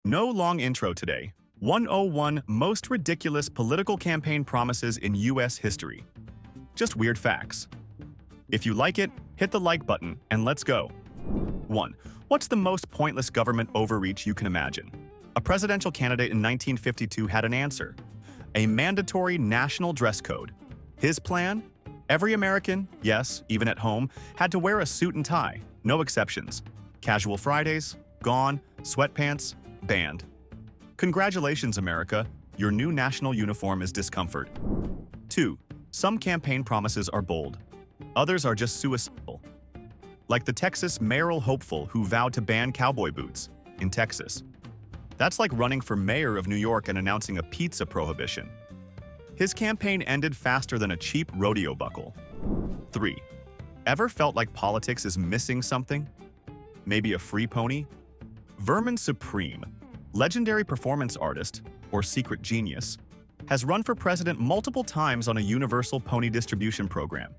No long intro today. 101 Most Ridiculous Political Campaign Promises in U.S. History. Just weird facts. If you like it, hit the like button and let's go. 1. What's the most pointless government overreach you can imagine? A presidential candidate in 1952 had an answer. A mandatory national dress code. His plan? Every American, yes, even at home, had to wear a suit and tie, no exceptions. Casual Fridays? Gone. Sweatpants? Banned. Congratulations, America. Your new national uniform is discomfort. 2. Some campaign promises are bold. Others are just suicidal. Like the Texas mayoral hopeful who vowed to ban cowboy boots in Texas. That's like running for mayor of New York and announcing a pizza prohibition. His campaign ended faster than a cheap rodeo buckle. 3. Ever felt like politics is missing something? Maybe a free pony? Vermin Supreme, legendary performance artist, or secret genius, has run for president multiple times on a universal pony distribution program.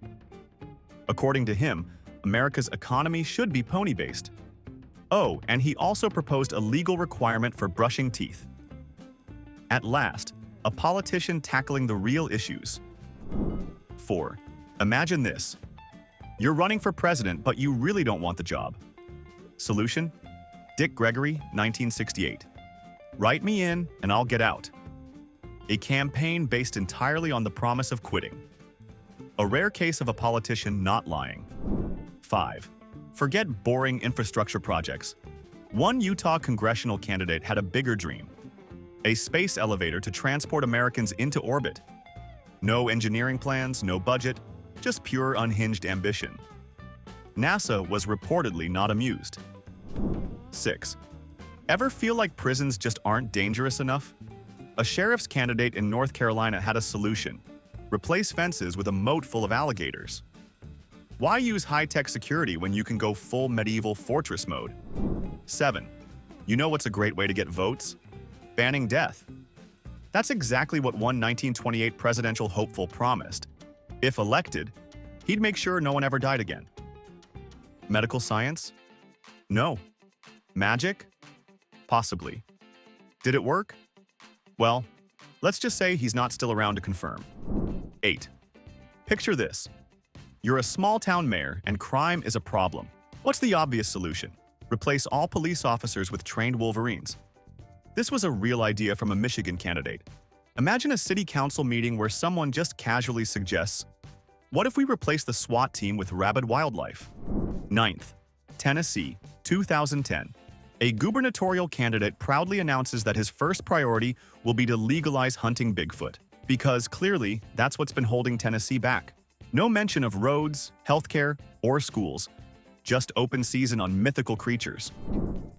According to him, America's economy should be pony-based. Oh, and he also proposed a legal requirement for brushing teeth. At last, a politician tackling the real issues. 4. Imagine this. You're running for president, but you really don't want the job. Solution? Dick Gregory, 1968. Write me in and I'll get out. A campaign based entirely on the promise of quitting. A rare case of a politician not lying. 5. Forget boring infrastructure projects. One Utah congressional candidate had a bigger dream. A space elevator to transport Americans into orbit. No engineering plans, no budget, just pure unhinged ambition. NASA was reportedly not amused. 6. Ever feel like prisons just aren't dangerous enough? A sheriff's candidate in North Carolina had a solution. Replace fences with a moat full of alligators. Why use high-tech security when you can go full medieval fortress mode? 7. You know what's a great way to get votes? Banning death. That's exactly what one 1928 presidential hopeful promised. If elected, he'd make sure no one ever died again. Medical science? No. Magic? Possibly. Did it work? Well, let's just say he's not still around to confirm. 8. Picture this. You're a small-town mayor and crime is a problem. What's the obvious solution? Replace all police officers with trained Wolverines. This was a real idea from a Michigan candidate. Imagine a city council meeting where someone just casually suggests, what if we replace the SWAT team with rabid wildlife? 9th. Tennessee, 2010. A gubernatorial candidate proudly announces that his first priority will be to legalize hunting Bigfoot, because clearly that's what's been holding Tennessee back. No mention of roads, healthcare, or schools, just open season on mythical creatures.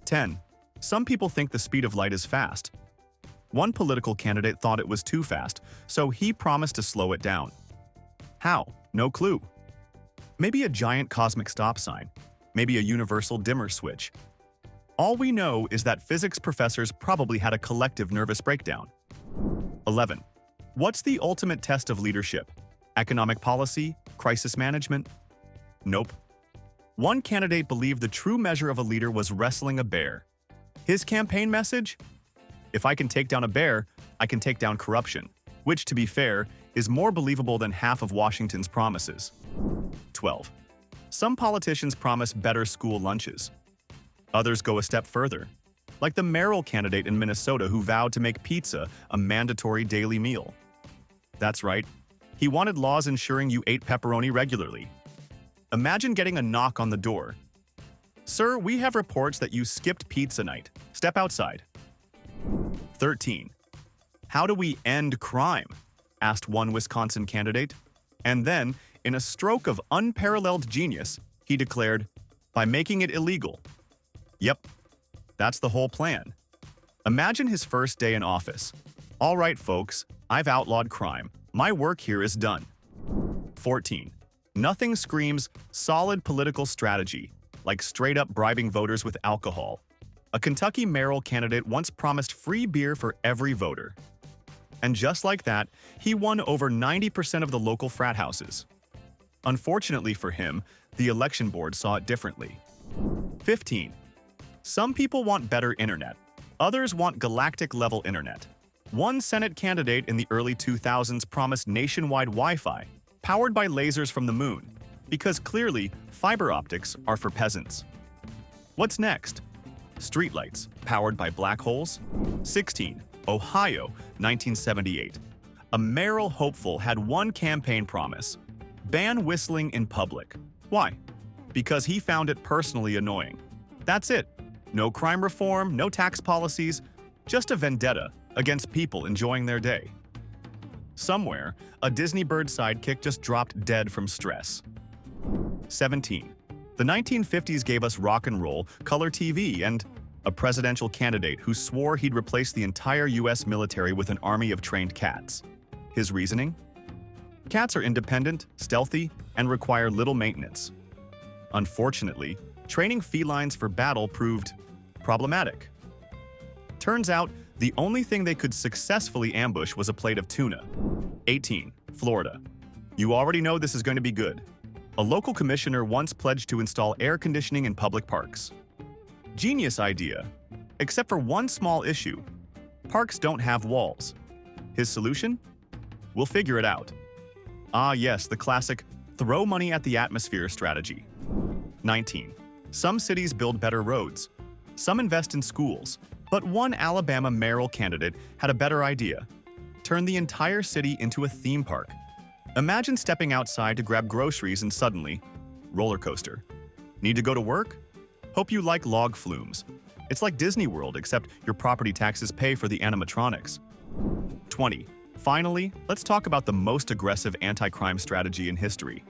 10. Some people think the speed of light is fast. One political candidate thought it was too fast, so he promised to slow it down. How? No clue. Maybe a giant cosmic stop sign. Maybe a universal dimmer switch. All we know is that physics professors probably had a collective nervous breakdown. 11. What's the ultimate test of leadership? Economic policy? Crisis management? Nope. One candidate believed the true measure of a leader was wrestling a bear. His campaign message? If I can take down a bear, I can take down corruption, which, to be fair, is more believable than half of Washington's promises. 12. Some politicians promise better school lunches. Others go a step further, like the mayoral candidate in Minnesota who vowed to make pizza a mandatory daily meal. That's right, he wanted laws ensuring you ate pepperoni regularly. Imagine getting a knock on the door. Sir, we have reports that you skipped pizza night. Step outside. 13. How do we end crime? Asked one Wisconsin candidate. And then, in a stroke of unparalleled genius, he declared, by making it illegal. Yep, that's the whole plan. Imagine his first day in office. All right, folks, I've outlawed crime. My work here is done. 14. Nothing screams solid political strategy like straight-up bribing voters with alcohol. A Kentucky mayoral candidate once promised free beer for every voter. And just like that, he won over 90% of the local frat houses. Unfortunately for him, the election board saw it differently. 15. Some people want better internet. Others want galactic-level internet. One Senate candidate in the early 2000s promised nationwide Wi-Fi, powered by lasers from the moon, because clearly, fiber optics are for peasants. What's next? Streetlights, powered by black holes? 16. Ohio, 1978. A mayoral hopeful had one campaign promise: ban whistling in public. Why? Because he found it personally annoying. That's it. No crime reform, no tax policies, just a vendetta against people enjoying their day. Somewhere, a Disney bird sidekick just dropped dead from stress. 17. The 1950s gave us rock and roll, color TV, and a presidential candidate who swore he'd replace the entire US military with an army of trained cats. His reasoning? Cats are independent, stealthy, and require little maintenance. Unfortunately, training felines for battle proved problematic. Turns out, the only thing they could successfully ambush was a plate of tuna. 18. Florida. You already know this is going to be good. A local commissioner once pledged to install air conditioning in public parks. Genius idea, except for one small issue. Parks don't have walls. His solution? We'll figure it out. Ah yes, the classic throw money at the atmosphere strategy. 19. Some cities build better roads. Some invest in schools. But one Alabama mayoral candidate had a better idea: turn the entire city into a theme park. Imagine stepping outside to grab groceries and suddenly, roller coaster. Need to go to work? Hope you like log flumes. It's like Disney World, except your property taxes pay for the animatronics. 20. Finally, let's talk about the most aggressive anti-crime strategy in history.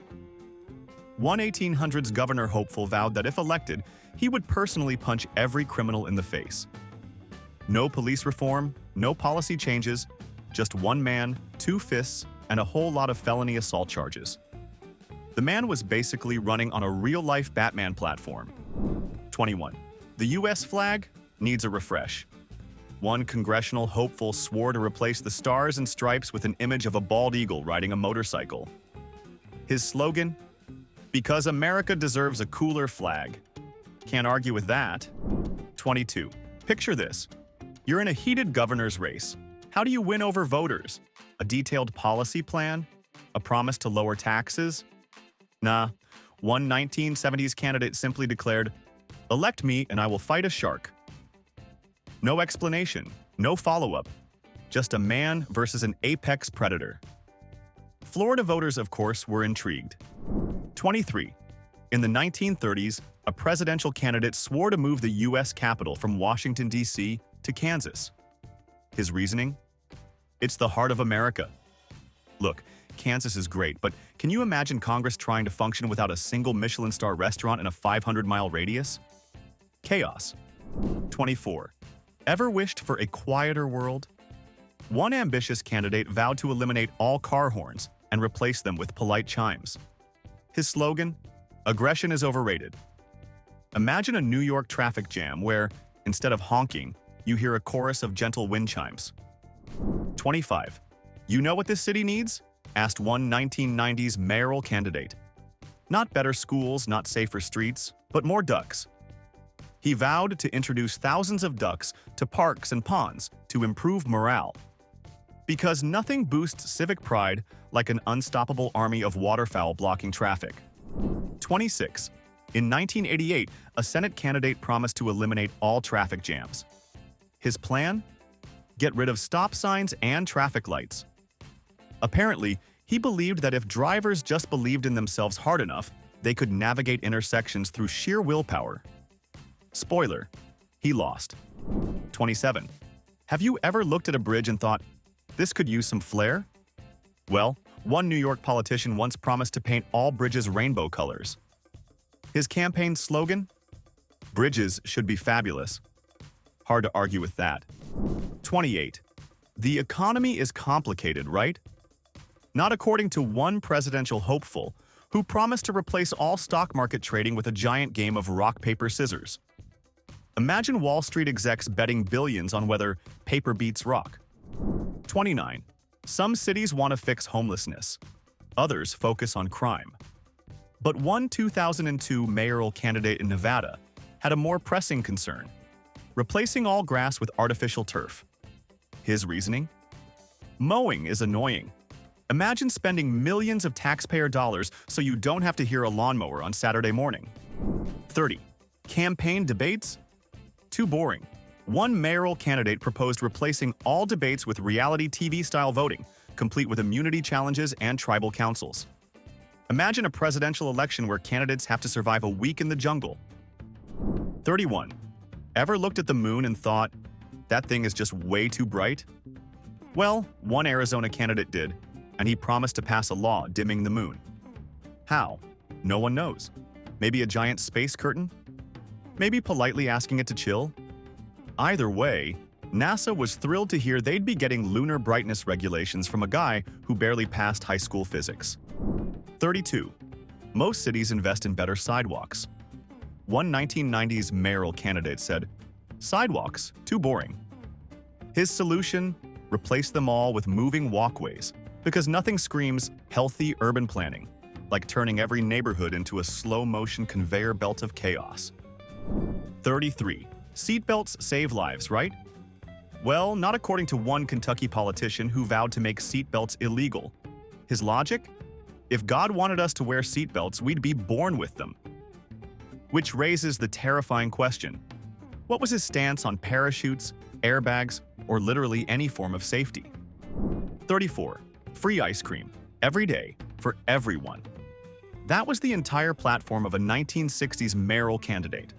One 1800s governor hopeful vowed that if elected, he would personally punch every criminal in the face. No police reform, no policy changes, just one man, two fists, and a whole lot of felony assault charges. The man was basically running on a real-life Batman platform. 21. The US flag needs a refresh. One congressional hopeful swore to replace the stars and stripes with an image of a bald eagle riding a motorcycle. His slogan? Because America deserves a cooler flag. Can't argue with that. 22. Picture this. You're in a heated governor's race. How do you win over voters? A detailed policy plan? A promise to lower taxes? Nah. One 1970s candidate simply declared, "Elect me and I will fight a shark." No explanation, no follow-up. Just a man versus an apex predator. Florida voters, of course, were intrigued. 23. In the 1930s, a presidential candidate swore to move the U.S. Capitol from Washington, D.C. to Kansas. His reasoning? It's the heart of America. Look, Kansas is great, but can you imagine Congress trying to function without a single Michelin star restaurant in a 500-mile radius? Chaos. 24. Ever wished for a quieter world? One ambitious candidate vowed to eliminate all car horns and replace them with polite chimes. His slogan? Aggression is overrated. Imagine a New York traffic jam where, instead of honking, you hear a chorus of gentle wind chimes. 25. You know what this city needs? Asked one 1990s mayoral candidate. Not better schools, not safer streets, but more ducks. He vowed to introduce thousands of ducks to parks and ponds to improve morale. Because nothing boosts civic pride like an unstoppable army of waterfowl blocking traffic. 26. In 1988, a Senate candidate promised to eliminate all traffic jams. His plan? Get rid of stop signs and traffic lights. Apparently, he believed that if drivers just believed in themselves hard enough, they could navigate intersections through sheer willpower. Spoiler, he lost. 27. Have you ever looked at a bridge and thought, this could use some flair? Well, one New York politician once promised to paint all bridges rainbow colors. His campaign slogan? Bridges should be fabulous. Hard to argue with that. 28. The economy is complicated, right? Not according to one presidential hopeful who promised to replace all stock market trading with a giant game of rock, paper, scissors. Imagine Wall Street execs betting billions on whether paper beats rock. 29. Some cities want to fix homelessness. Others focus on crime. But one 2002 mayoral candidate in Nevada had a more pressing concern: replacing all grass with artificial turf. His reasoning? Mowing is annoying. Imagine spending millions of taxpayer dollars so you don't have to hear a lawnmower on Saturday morning. 30. Campaign debates? Too boring. One mayoral candidate proposed replacing all debates with reality TV-style voting, complete with immunity challenges and tribal councils. Imagine a presidential election where candidates have to survive a week in the jungle. 31. Ever looked at the moon and thought, that thing is just way too bright? Well, one Arizona candidate did, and he promised to pass a law dimming the moon. How? No one knows. Maybe a giant space curtain? Maybe politely asking it to chill? Either way, NASA was thrilled to hear they'd be getting lunar brightness regulations from a guy who barely passed high school physics. 32. Most cities invest in better sidewalks. One 1990s mayoral candidate said, "Sidewalks, too boring." His solution? Replace them all with moving walkways, because nothing screams healthy urban planning like turning every neighborhood into a slow-motion conveyor belt of chaos. 33. Seatbelts save lives, right? Well, not according to one Kentucky politician who vowed to make seatbelts illegal. His logic? If God wanted us to wear seatbelts, we'd be born with them. Which raises the terrifying question: what was his stance on parachutes, airbags, or literally any form of safety? 34. Free ice cream, every day, for everyone. That was the entire platform of a 1960s mayoral candidate.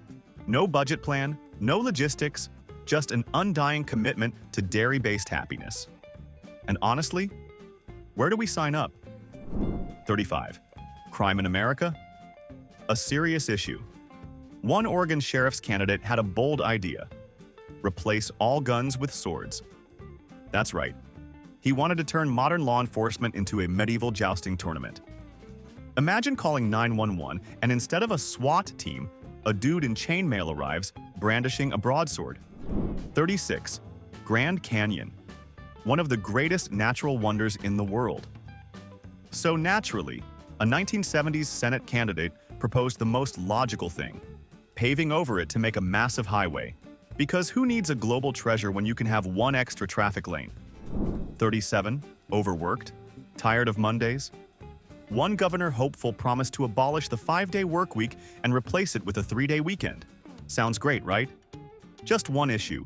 No budget plan, no logistics, just an undying commitment to dairy-based happiness. And honestly, where do we sign up? 35. Crime in America? A serious issue. One Oregon sheriff's candidate had a bold idea: replace all guns with swords. That's right. He wanted to turn modern law enforcement into a medieval jousting tournament. Imagine calling 911 and instead of a SWAT team, a dude in chainmail arrives, brandishing a broadsword. 36. Grand Canyon. One of the greatest natural wonders in the world. So naturally, a 1970s Senate candidate proposed the most logical thing: paving over it to make a massive highway. Because who needs a global treasure when you can have one extra traffic lane? 37. Overworked? Tired of Mondays? One governor hopeful promised to abolish the 5-day work week and replace it with a 3-day weekend. Sounds great, right? Just one issue.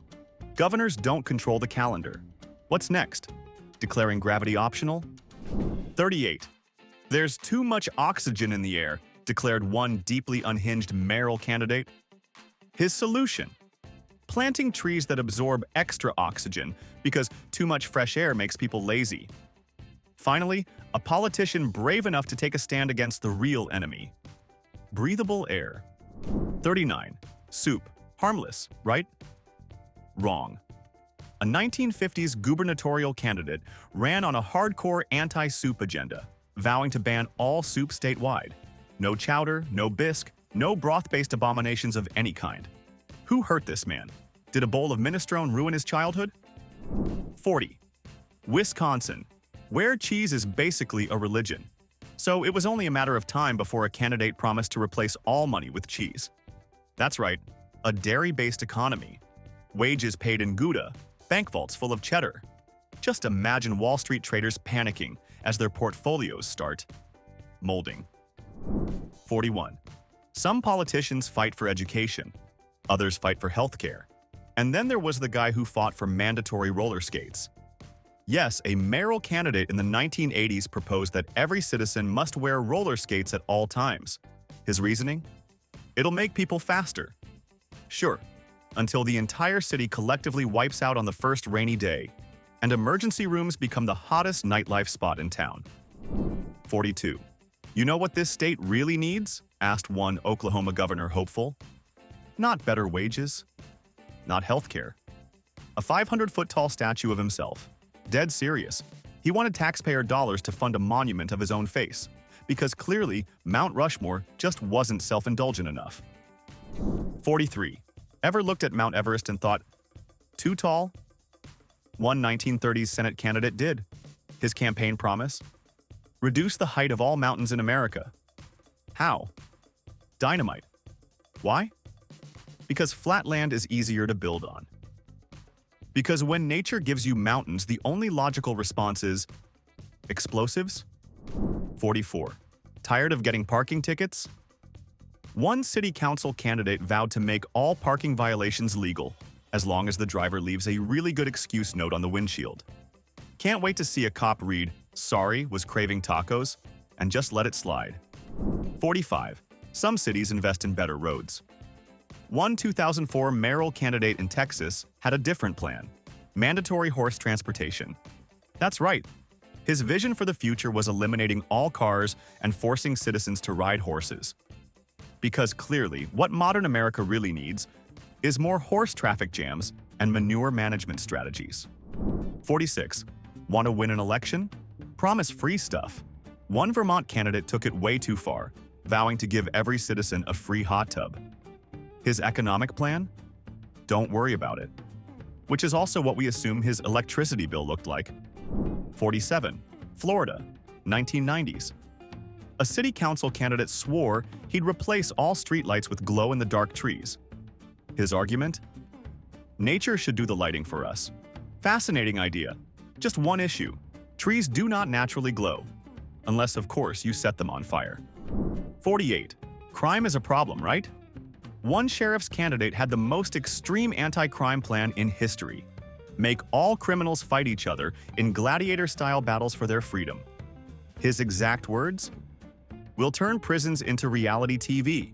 Governors don't control the calendar. What's next? Declaring gravity optional? 38. There's too much oxygen in the air, declared one deeply unhinged mayoral candidate. His solution? Planting trees that absorb extra oxygen because too much fresh air makes people lazy. Finally, a politician brave enough to take a stand against the real enemy: breathable air. 39. Soup. Harmless, right? Wrong. A 1950s gubernatorial candidate ran on a hardcore anti-soup agenda, vowing to ban all soup statewide. No chowder, no bisque, no broth-based abominations of any kind. Who hurt this man? Did a bowl of minestrone ruin his childhood? 40. Wisconsin, where cheese is basically a religion. So it was only a matter of time before a candidate promised to replace all money with cheese. That's right, a dairy-based economy. Wages paid in Gouda, bank vaults full of cheddar. Just imagine Wall Street traders panicking as their portfolios start molding. 41. Some politicians fight for education. Others fight for healthcare. And then there was the guy who fought for mandatory roller skates. Yes, a mayoral candidate in the 1980s proposed that every citizen must wear roller skates at all times. His reasoning? It'll make people faster. Sure, until the entire city collectively wipes out on the first rainy day, and emergency rooms become the hottest nightlife spot in town. 42. You know what this state really needs? Asked one Oklahoma governor hopeful. Not better wages. Not healthcare. A 500-foot-tall statue of himself. Dead serious. He wanted taxpayer dollars to fund a monument of his own face, because clearly Mount Rushmore just wasn't self-indulgent enough. 43. Ever looked at Mount Everest and thought, too tall? One 1930s Senate candidate did. His campaign promise? Reduce the height of all mountains in America. How? Dynamite. Why? Because flat land is easier to build on. Because when nature gives you mountains, the only logical response is explosives? 44. Tired of getting parking tickets? One city council candidate vowed to make all parking violations legal, as long as the driver leaves a really good excuse note on the windshield. Can't wait to see a cop read, "Sorry, was craving tacos," and just let it slide. 45. Some cities invest in better roads. One 2004 mayoral candidate in Texas had a different plan: mandatory horse transportation. That's right. His vision for the future was eliminating all cars and forcing citizens to ride horses. Because clearly, what modern America really needs is more horse traffic jams and manure management strategies. 46. Want to win an election? Promise free stuff. One Vermont candidate took it way too far, vowing to give every citizen a free hot tub. His economic plan? Don't worry about it. Which is also what we assume his electricity bill looked like. 47. Florida, 1990s. A city council candidate swore he'd replace all streetlights with glow-in-the-dark trees. His argument? Nature should do the lighting for us. Fascinating idea. Just one issue. Trees do not naturally glow. Unless, of course, you set them on fire. 48. Crime is a problem, right? One sheriff's candidate had the most extreme anti-crime plan in history. Make all criminals fight each other in gladiator-style battles for their freedom. His exact words? "We'll turn prisons into reality TV."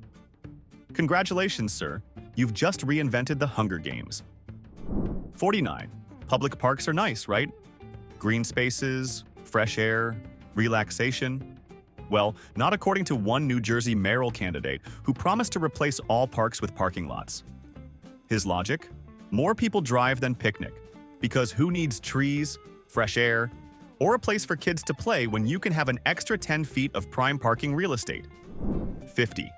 Congratulations, sir. You've just reinvented the Hunger Games. 49. Public parks are nice, right? Green spaces, fresh air, relaxation. Well, not according to one New Jersey mayoral candidate who promised to replace all parks with parking lots. His logic? More people drive than picnic. Because who needs trees, fresh air, or a place for kids to play when you can have an extra 10 feet of prime parking real estate? 50.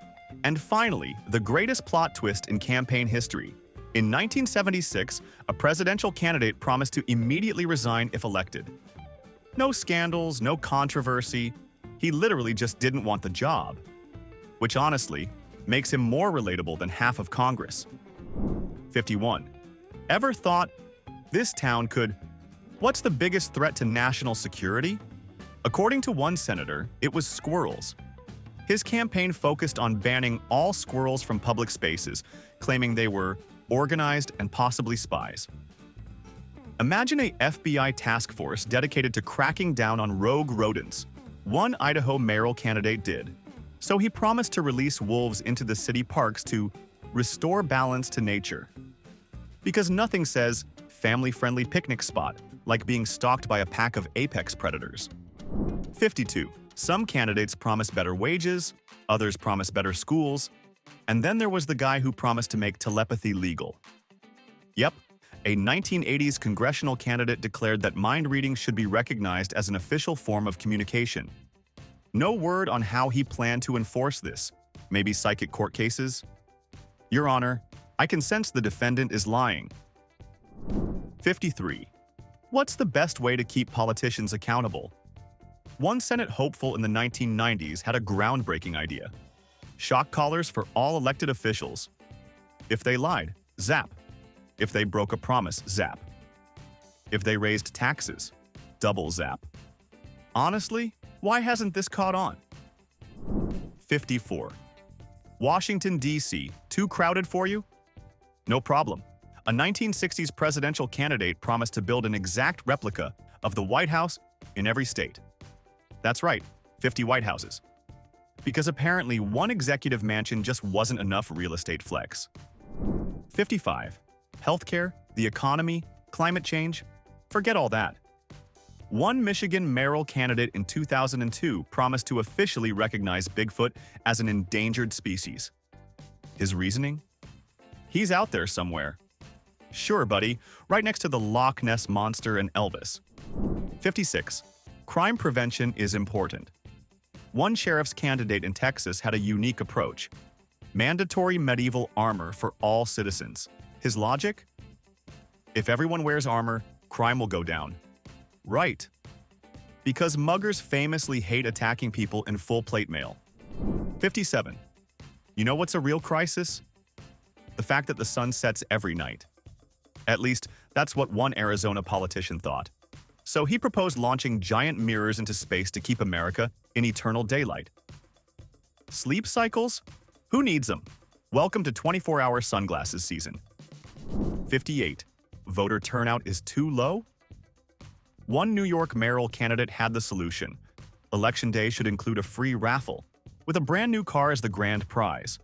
And finally, the greatest plot twist in campaign history. In 1976, a presidential candidate promised to immediately resign if elected. No scandals, no controversy. He literally just didn't want the job. Which honestly makes him more relatable than half of Congress. 51. Ever thought this town could... What's the biggest threat to national security? According to one senator, it was squirrels. His campaign focused on banning all squirrels from public spaces, claiming they were organized and possibly spies. Imagine a FBI task force dedicated to cracking down on rogue rodents. One Idaho mayoral candidate did. So he promised to release wolves into the city parks to restore balance to nature. Because nothing says family-friendly picnic spot like being stalked by a pack of apex predators. 52. Some candidates promise better wages, others promise better schools, and then there was the guy who promised to make telepathy legal. Yep, a 1980s congressional candidate declared that mind reading should be recognized as an official form of communication. No word on how he planned to enforce this. Maybe psychic court cases? Your Honor, I can sense the defendant is lying. 53. What's the best way to keep politicians accountable? One Senate hopeful in the 1990s had a groundbreaking idea. Shock collars for all elected officials. If they lied, zap. If they broke a promise, zap. If they raised taxes, double zap. Honestly, why hasn't this caught on? 54. Washington, D.C., too crowded for you? No problem. A 1960s presidential candidate promised to build an exact replica of the White House in every state. That's right, 50 White Houses. Because apparently one executive mansion just wasn't enough real estate flex. 55. Healthcare, the economy, climate change, forget all that. One Michigan mayoral candidate in 2002 promised to officially recognize Bigfoot as an endangered species. His reasoning? He's out there somewhere. Sure, buddy, right next to the Loch Ness Monster and Elvis. 56. Crime prevention is important. One sheriff's candidate in Texas had a unique approach. Mandatory medieval armor for all citizens. His logic? If everyone wears armor, crime will go down. Right. Because muggers famously hate attacking people in full plate mail. 57. You know what's a real crisis? The fact that the sun sets every night. At least, that's what one Arizona politician thought. So he proposed launching giant mirrors into space to keep America in eternal daylight. Sleep cycles? Who needs them? Welcome to 24-hour sunglasses season. 58. Voter turnout is too low? One New York mayoral candidate had the solution. Election day should include a free raffle, with a brand new car as the grand prize.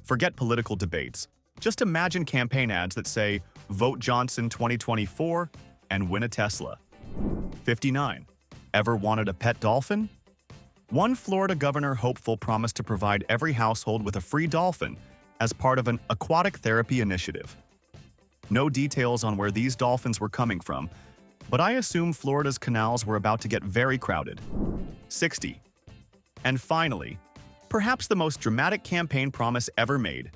Forget political debates. Just imagine campaign ads that say, "Vote Johnson 2024 and win a Tesla." 59. Ever wanted a pet dolphin? One Florida governor hopeful promised to provide every household with a free dolphin as part of an aquatic therapy initiative. No details on where these dolphins were coming from, but I assume Florida's canals were about to get very crowded. 60. And finally, perhaps the most dramatic campaign promise ever made.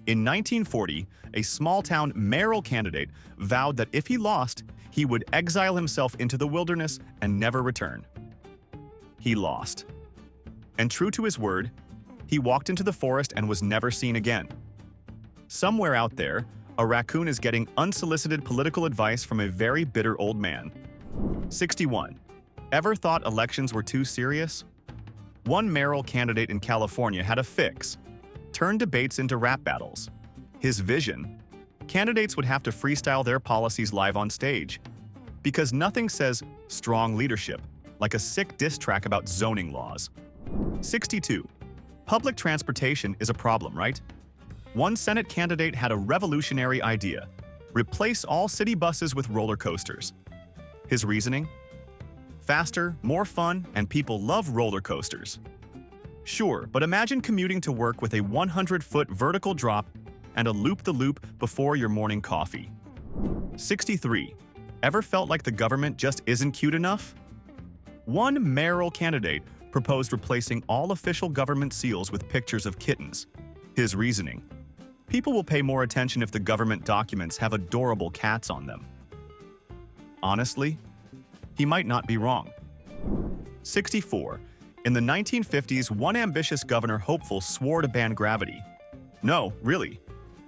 In 1940, a small-town mayoral candidate vowed that if he lost, he would exile himself into the wilderness and never return. He lost. And true to his word, he walked into the forest and was never seen again. Somewhere out there, a raccoon is getting unsolicited political advice from a very bitter old man. 61. Ever thought elections were too serious? One mayoral candidate in California had a fix: turn debates into rap battles. His vision? Candidates would have to freestyle their policies live on stage. Because nothing says strong leadership like a sick diss track about zoning laws. 62. Public transportation is a problem, right? One Senate candidate had a revolutionary idea: replace all city buses with roller coasters. His reasoning? Faster, more fun, and people love roller coasters. Sure, but imagine commuting to work with a 100-foot vertical drop and a loop-the-loop before your morning coffee. 63. Ever felt like the government just isn't cute enough? One mayoral candidate proposed replacing all official government seals with pictures of kittens. His reasoning: people will pay more attention if the government documents have adorable cats on them. Honestly, he might not be wrong. 64. In the 1950s, one ambitious governor hopeful swore to ban gravity. No, really.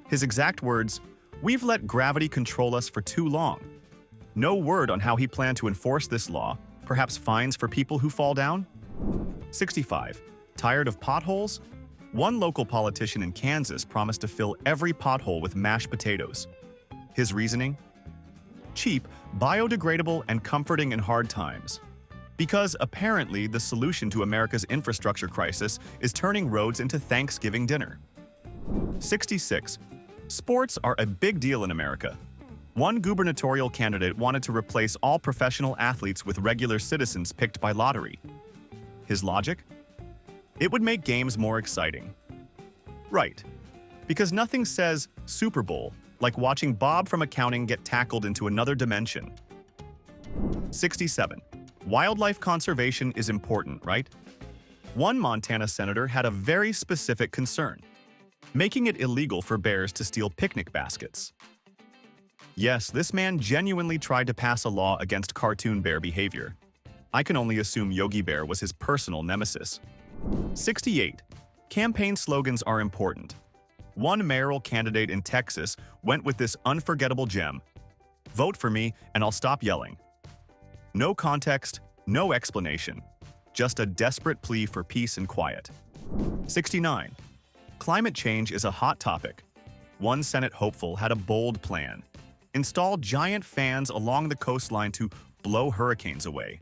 His exact words: "We've let gravity control us for too long." No word on how he planned to enforce this law, perhaps fines for people who fall down? 65. Tired of potholes? One local politician in Kansas promised to fill every pothole with mashed potatoes. His reasoning? Cheap, biodegradable, and comforting in hard times. Because apparently the solution to America's infrastructure crisis is turning roads into Thanksgiving dinner. 66. Sports are a big deal in America. One gubernatorial candidate wanted to replace all professional athletes with regular citizens picked by lottery. His logic? It would make games more exciting. Right. Because nothing says Super Bowl like watching Bob from accounting get tackled into another dimension. 67. Wildlife conservation is important, right? One Montana senator had a very specific concern: making it illegal for bears to steal picnic baskets. Yes, this man genuinely tried to pass a law against cartoon bear behavior. I can only assume Yogi Bear was his personal nemesis. 68. Campaign slogans are important. One mayoral candidate in Texas went with this unforgettable gem: "Vote for me and I'll stop yelling." No context, no explanation. Just a desperate plea for peace and quiet. 69. Climate change is a hot topic. One Senate hopeful had a bold plan: install giant fans along the coastline to blow hurricanes away.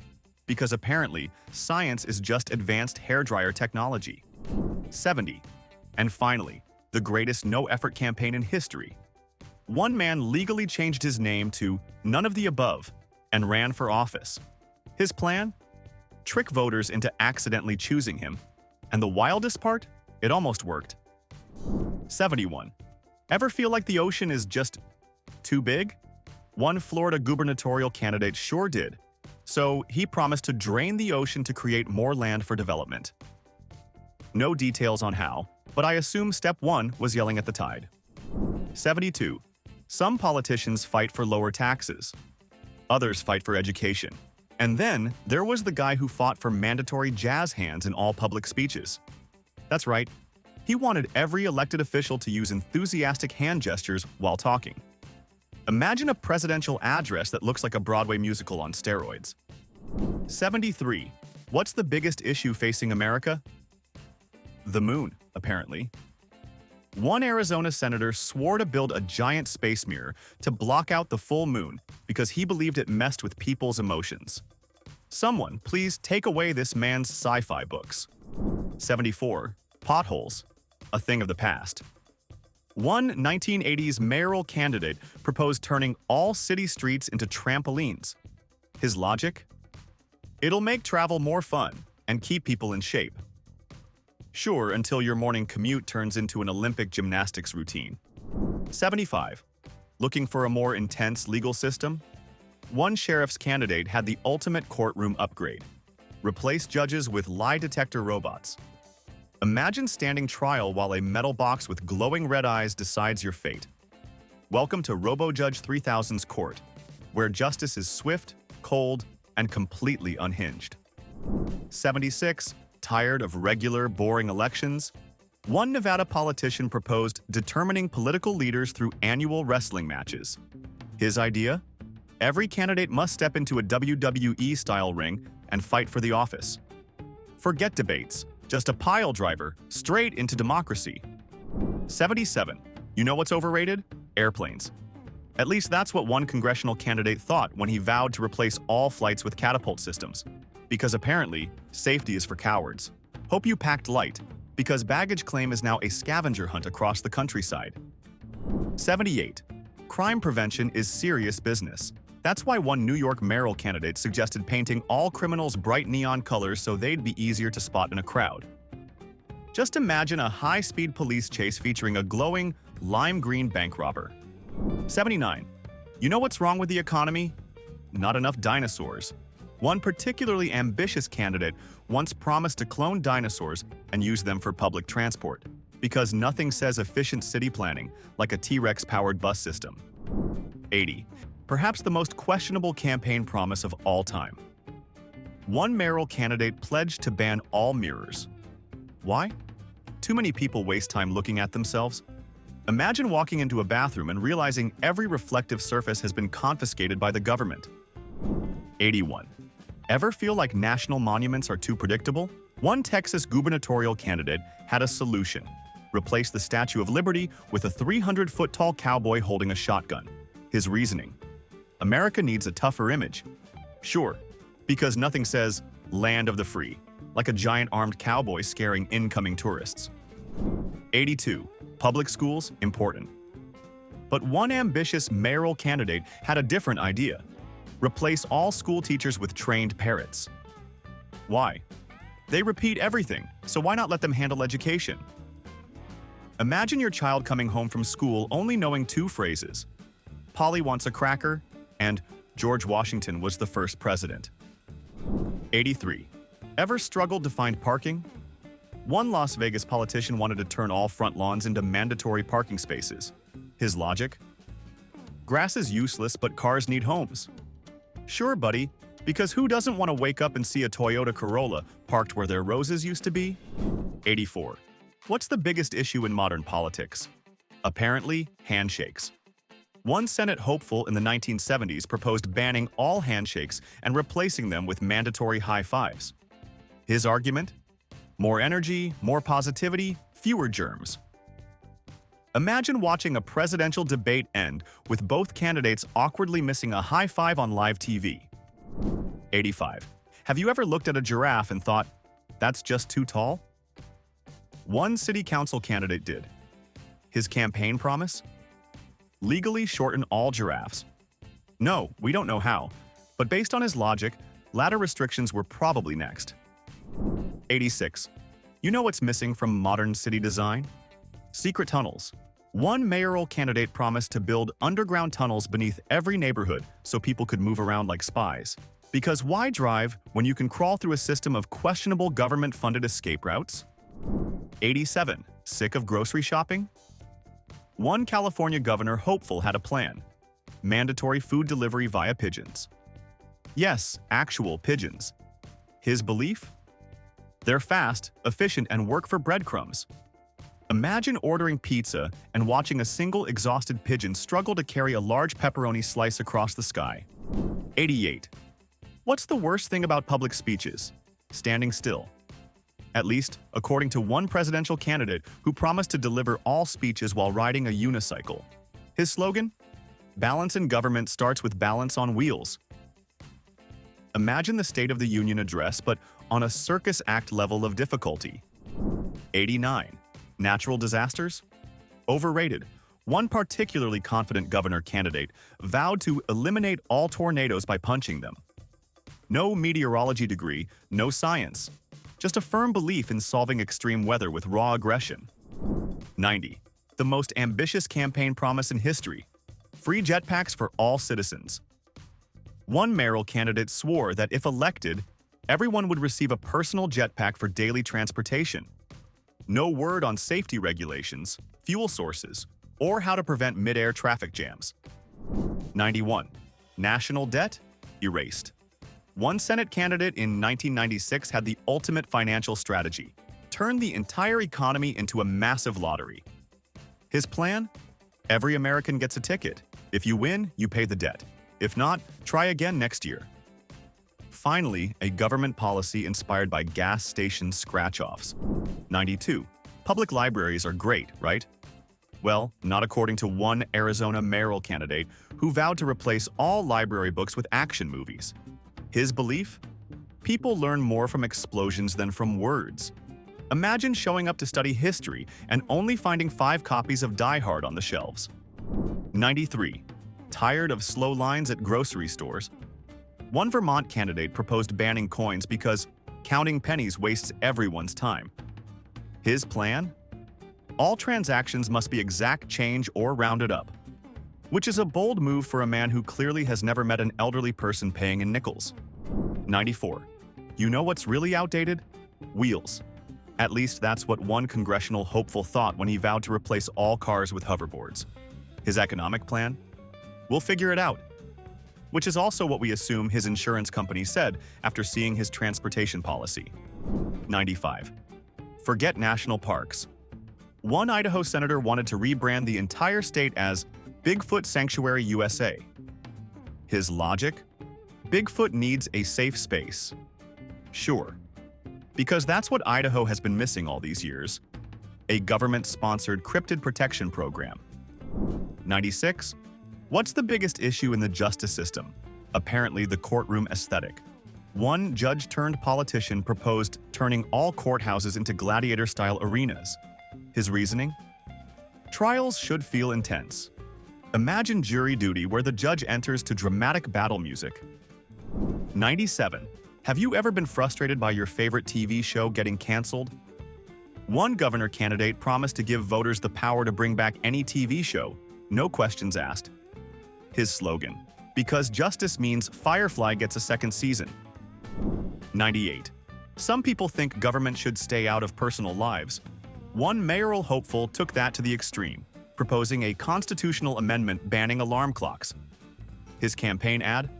Because apparently, science is just advanced hairdryer technology. 70. And finally, the greatest no-effort campaign in history. One man legally changed his name to none of the above and ran for office. His plan? Trick voters into accidentally choosing him. And the wildest part? It almost worked. 71. Ever feel like the ocean is just too big? One Florida gubernatorial candidate sure did. So he promised to drain the ocean to create more land for development. No details on how, but I assume step 1 was yelling at the tide. 72. Some politicians fight for lower taxes. Others fight for education. And then there was the guy who fought for mandatory jazz hands in all public speeches. That's right. He wanted every elected official to use enthusiastic hand gestures while talking. Imagine a presidential address that looks like a Broadway musical on steroids. 73. What's the biggest issue facing America? The moon, apparently. One Arizona senator swore to build a giant space mirror to block out the full moon because he believed it messed with people's emotions. Someone, please take away this man's sci-fi books. 74. Potholes, a thing of the past. One 1980s mayoral candidate proposed turning all city streets into trampolines. His logic? It'll make travel more fun and keep people in shape. Sure, until your morning commute turns into an Olympic gymnastics routine. 75. Looking for a more intense legal system? One sheriff's candidate had the ultimate courtroom upgrade. Replace judges with lie detector robots. Imagine standing trial while a metal box with glowing red eyes decides your fate. Welcome to RoboJudge 3000's court, where justice is swift, cold, and completely unhinged. 76. Tired of regular, boring elections? One Nevada politician proposed determining political leaders through annual wrestling matches. His idea? Every candidate must step into a WWE-style ring and fight for the office. Forget debates, just a pile driver straight into democracy. 77. You know what's overrated? Airplanes. At least that's what one congressional candidate thought when he vowed to replace all flights with catapult systems. Because apparently, safety is for cowards. Hope you packed light, because baggage claim is now a scavenger hunt across the countryside. 78. Crime prevention is serious business. That's why one New York mayoral candidate suggested painting all criminals bright neon colors so they'd be easier to spot in a crowd. Just imagine a high-speed police chase featuring a glowing, lime green bank robber. 79. You know what's wrong with the economy? Not enough dinosaurs. One particularly ambitious candidate once promised to clone dinosaurs and use them for public transport, because nothing says efficient city planning like a T-Rex-powered bus system. 80. Perhaps the most questionable campaign promise of all time. One mayoral candidate pledged to ban all mirrors. Why? Too many people waste time looking at themselves. Imagine walking into a bathroom and realizing every reflective surface has been confiscated by the government. 81. Ever feel like national monuments are too predictable? One Texas gubernatorial candidate had a solution. Replace the Statue of Liberty with a 300-foot-tall cowboy holding a shotgun. His reasoning: America needs a tougher image. Sure, because nothing says land of the free, like a giant armed cowboy scaring incoming tourists. 82. Public schools, important. But one ambitious mayoral candidate had a different idea. Replace all school teachers with trained parrots. Why? They repeat everything, so why not let them handle education? Imagine your child coming home from school only knowing two phrases: Polly wants a cracker, and George Washington was the first president. 83. Ever struggled to find parking? One Las Vegas politician wanted to turn all front lawns into mandatory parking spaces. His logic? Grass is useless, but cars need homes. Sure, buddy, because who doesn't want to wake up and see a Toyota Corolla parked where their roses used to be? 84. What's the biggest issue in modern politics? Apparently, handshakes. One Senate hopeful in the 1970s proposed banning all handshakes and replacing them with mandatory high fives. His argument? More energy, more positivity, fewer germs. Imagine watching a presidential debate end with both candidates awkwardly missing a high five on live TV. 85. Have you ever looked at a giraffe and thought, that's just too tall? One city council candidate did. His campaign promise? Legally shorten all giraffes. No, we don't know how, but based on his logic, ladder restrictions were probably next. 86. You know what's missing from modern city design? Secret tunnels. One mayoral candidate promised to build underground tunnels beneath every neighborhood so people could move around like spies. Because why drive when you can crawl through a system of questionable government-funded escape routes? 87. Sick of grocery shopping? One California governor hopeful had a plan. Mandatory food delivery via pigeons. Yes, actual pigeons. His belief? They're fast, efficient, and work for breadcrumbs. Imagine ordering pizza and watching a single exhausted pigeon struggle to carry a large pepperoni slice across the sky. 88. What's the worst thing about public speeches? Standing still. At least, according to one presidential candidate who promised to deliver all speeches while riding a unicycle. His slogan? Balance in government starts with balance on wheels. Imagine the State of the Union address, but on a circus act level of difficulty. 89. Natural disasters? Overrated. One particularly confident governor candidate vowed to eliminate all tornadoes by punching them. No meteorology degree, no science. Just a firm belief in solving extreme weather with raw aggression. 90. The most ambitious campaign promise in history. Free jetpacks for all citizens. One mayoral candidate swore that if elected, everyone would receive a personal jetpack for daily transportation. No word on safety regulations, fuel sources, or how to prevent mid-air traffic jams. 91. National debt? Erased. One Senate candidate in 1996 had the ultimate financial strategy: turn the entire economy into a massive lottery. His plan? Every American gets a ticket. If you win, you pay the debt. If not, try again next year. Finally, a government policy inspired by gas station scratch-offs. 92. Public libraries are great, right? Well, not according to one Arizona mayoral candidate who vowed to replace all library books with action movies. His belief? People learn more from explosions than from words. Imagine showing up to study history and only finding 5 copies of Die Hard on the shelves. 93. Tired of slow lines at grocery stores? One Vermont candidate proposed banning coins because counting pennies wastes everyone's time. His plan? All transactions must be exact change or rounded up, which is a bold move for a man who clearly has never met an elderly person paying in nickels. 94. You know what's really outdated? Wheels. At least that's what one congressional hopeful thought when he vowed to replace all cars with hoverboards. His economic plan? We'll figure it out. Which is also what we assume his insurance company said after seeing his transportation policy. 95. Forget national parks. One Idaho senator wanted to rebrand the entire state as Bigfoot Sanctuary USA. His logic? Bigfoot needs a safe space. Sure. Because that's what Idaho has been missing all these years. A government-sponsored cryptid protection program. 96. What's the biggest issue in the justice system? Apparently the courtroom aesthetic. One judge-turned-politician proposed turning all courthouses into gladiator-style arenas. His reasoning? Trials should feel intense. Imagine jury duty where the judge enters to dramatic battle music. 97. Have you ever been frustrated by your favorite TV show getting canceled? One governor candidate promised to give voters the power to bring back any TV show, no questions asked. His slogan: because justice means Firefly gets a second season. 98. Some people think government should stay out of personal lives. One mayoral hopeful took that to the extreme, proposing a constitutional amendment banning alarm clocks. His campaign ad?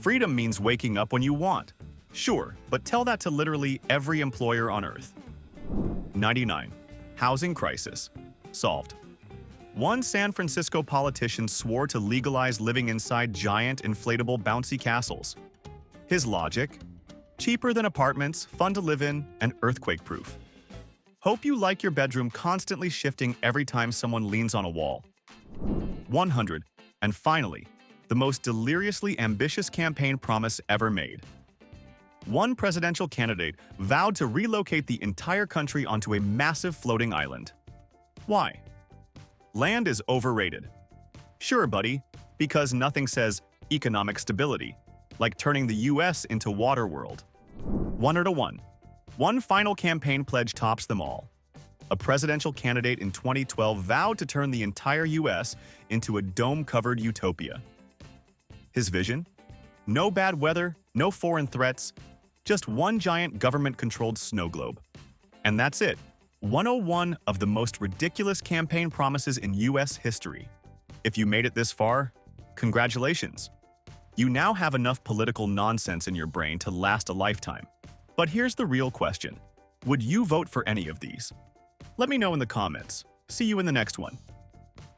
Freedom means waking up when you want. Sure, but tell that to literally every employer on Earth. 99. Housing crisis. Solved. One San Francisco politician swore to legalize living inside giant inflatable bouncy castles. His logic? Cheaper than apartments, fun to live in, and earthquake-proof. Hope you like your bedroom constantly shifting every time someone leans on a wall. 100. And finally, the most deliriously ambitious campaign promise ever made. One presidential candidate vowed to relocate the entire country onto a massive floating island. Why? Land is overrated. Sure, buddy, because nothing says economic stability, like turning the US into Waterworld. 101. One final campaign pledge tops them all. A presidential candidate in 2012 vowed to turn the entire US into a dome-covered utopia. His vision? No bad weather, no foreign threats, just one giant government-controlled snow globe. And that's it. 101 of the most ridiculous campaign promises in US history. If you made it this far, congratulations. You now have enough political nonsense in your brain to last a lifetime. But here's the real question. Would you vote for any of these? Let me know in the comments. See you in the next one.